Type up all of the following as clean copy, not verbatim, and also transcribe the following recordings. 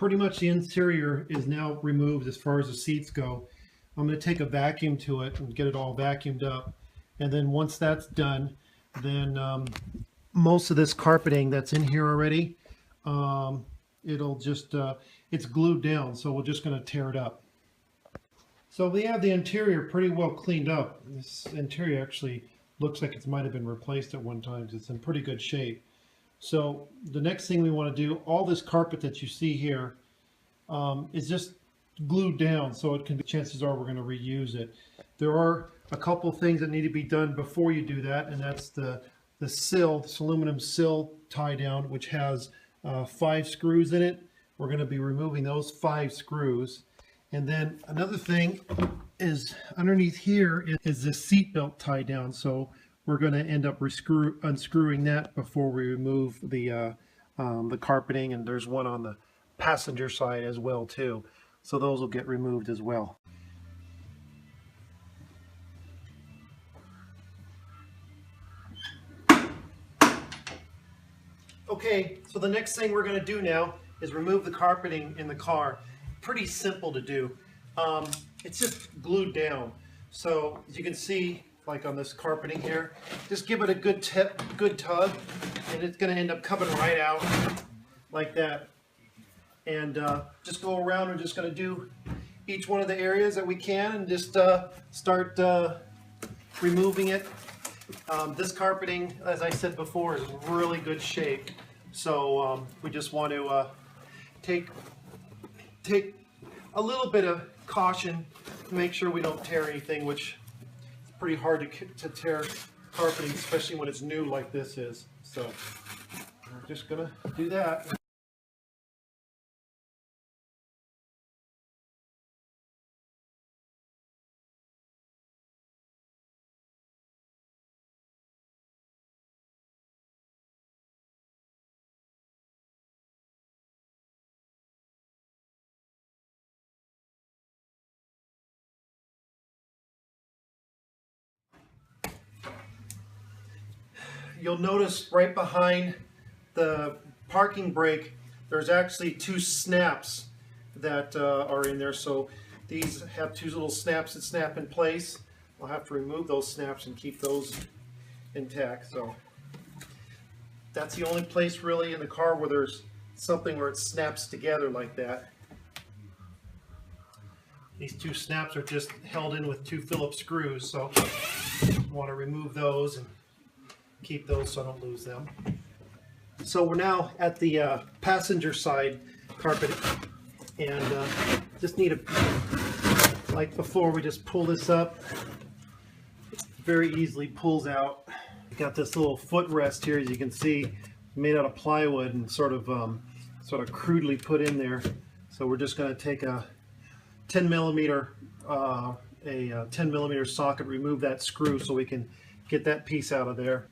pretty much the interior is now removed as far as the seats go. I'm going to take a vacuum to it and get it all vacuumed up. And then once that's done, then most of this carpeting that's in here already, it'll just, it's glued down, so we're just going to tear it up. So we have the interior pretty well cleaned up. This interior actually looks like it might have been replaced at one time because it's in pretty good shape. So the next thing we want to do, all this carpet that you see here is just glued down, so it can be, chances are we're going to reuse it. There are a couple things that need to be done before you do that, and that's the sill, this aluminum sill tie down, which has 5 screws in it. We're going to be removing those 5 screws. And then another thing is underneath here is the seat belt tie down. So we're going to end up unscrewing that before we remove the carpeting. And there's one on the passenger side as well too. So those will get removed as well. Okay, so the next thing we're going to do now is remove the carpeting in the car. Pretty simple to do. It's just glued down. So as you can see, like on this carpeting here, just give it a good tug, and it's going to end up coming right out like that. And just go around. We're just going to do each one of the areas that we can, and just start removing it. This carpeting, as I said before, is in really good shape. So we just want to take a little bit of caution to make sure we don't tear anything, which is pretty hard to tear carpeting, especially when it's new like this is. So we're just gonna do that. You'll notice right behind the parking brake, there's actually 2 snaps that are in there. So these have 2 little snaps that snap in place. I'll have to remove those snaps and keep those intact. So that's the only place really in the car where there's something where it snaps together like that. These 2 snaps are just held in with 2 Phillips screws, so I want to remove those and keep those so I don't lose them. So we're now at the passenger side carpet, and just need to, like before, we just pull this up. It very easily pulls out. Got this little footrest here, as you can see, made out of plywood and sort of crudely put in there. So we're just going to take a 10 millimeter socket, remove that screw so we can get that piece out of there.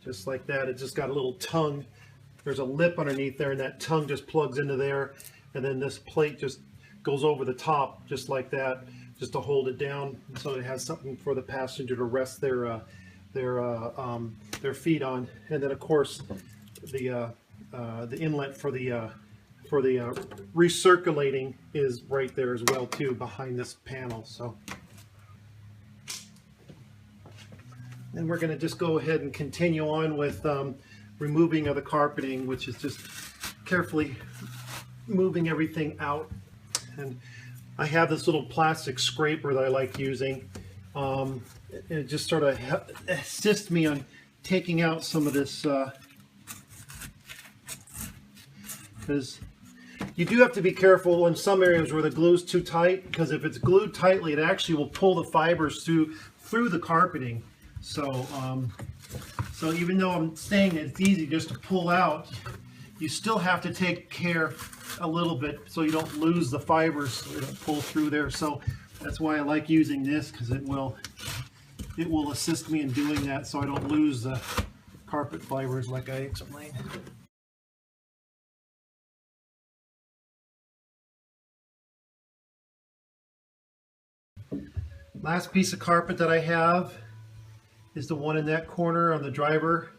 Just like that. It just got a little tongue. There's a lip underneath there, and that tongue just plugs into there, and then this plate just goes over the top just like that, just to hold it down, so it has something for the passenger to rest their feet on. And then of course the inlet for the recirculating is right there as well too, behind this panel. So then we're going to just go ahead and continue on with removing of the carpeting, which is just carefully moving everything out. And I have this little plastic scraper that I like using. It just sort of assists me on taking out some of this, because you do have to be careful in some areas where the glue is too tight, because if it's glued tightly, it actually will pull the fibers through the carpeting. So so even though I'm saying it's easy just to pull out, you still have to take care a little bit so you don't lose the fibers, so they don't pull through there. So that's why I like using this, because it will assist me in doing that, so I don't lose the carpet fibers like I explained. Last piece of carpet that I have is the one in that corner on the driver,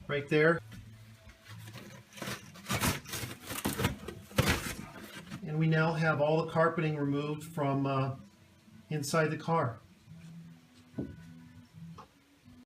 right there. And we now have all the carpeting removed from inside the car.